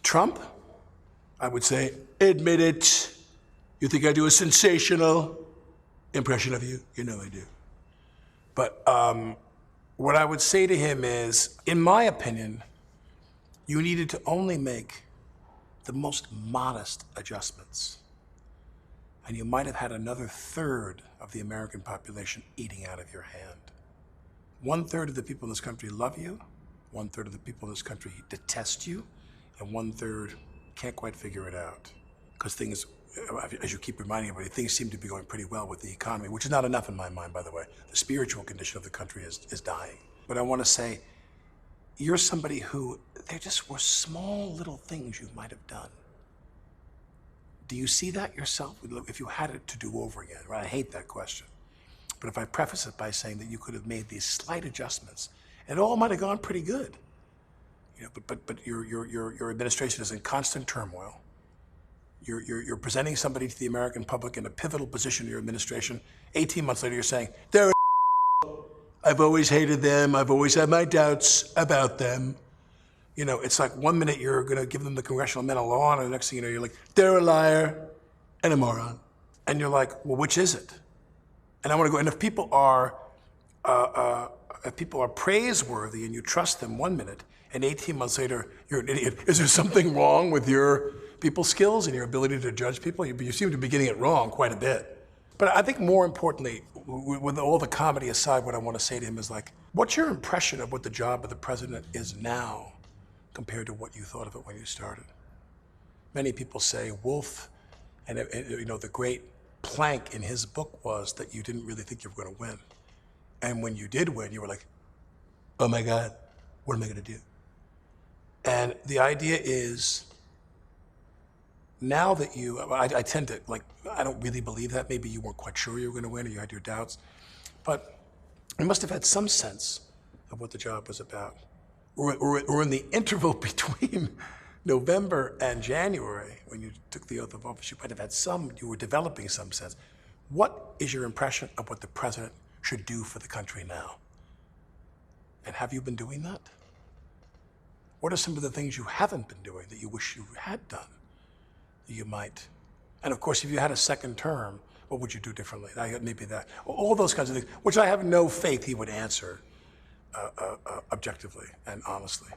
Trump, I would say, admit it. You think I do a sensational impression of you? You know I do. But what I would say to him is, in my opinion, you needed to only make the most modest adjustments. And you might have had another third of the American population eating out of your hand. 1/3 of the people in this country love you, 1/3 of the people in this country detest you, and 1/3 can't quite figure it out. Because things, as you keep reminding everybody, things seem to be going pretty well with the economy, which is not enough in my mind, by the way. The spiritual condition of the country is dying. But I want to say, you're somebody who, there just were small little things you might have done. Do you see that yourself? If you had it to do over again, right? I hate that question. But if I preface it by saying that you could have made these slight adjustments, and it all might have gone pretty good. You know, but your administration is in constant turmoil. You're presenting somebody to the American public in a pivotal position in your administration. 18 months later, you're saying, they're I've always hated them. I've always had my doubts about them. You know, it's like 1 minute you're going to give them the Congressional Medal of Honor, and the next thing you know, you're like, they're a liar and a moron. And you're like, well, which is it? And I want to go, and if people are praiseworthy and you trust them 1 minute, and 18 months later, you're an idiot, is there something wrong with your people's skills and your ability to judge people? You seem to be getting it wrong quite a bit. But I think more importantly, with all the comedy aside, what I want to say to him is like, what's your impression of what the job of the president is now compared to what you thought of it when you started? Many people say Wolf, and you know, the great plank in his book was that you didn't really think you were going to win. And when you did win, you were like, oh my God, what am I going to do? And the idea is, now that you, I tend to, like, I don't really believe that. Maybe you weren't quite sure you were going to win or you had your doubts. But you must have had some sense of what the job was about. Or in the interval between November and January, when you took the oath of office, you might have had you were developing some sense. What is your impression of what the president should do for the country now? And have you been doing that? What are some of the things you haven't been doing that you wish you had done? You might. And of course, if you had a second term, what would you do differently? Maybe that. All those kinds of things, which I have no faith he would answer objectively and honestly.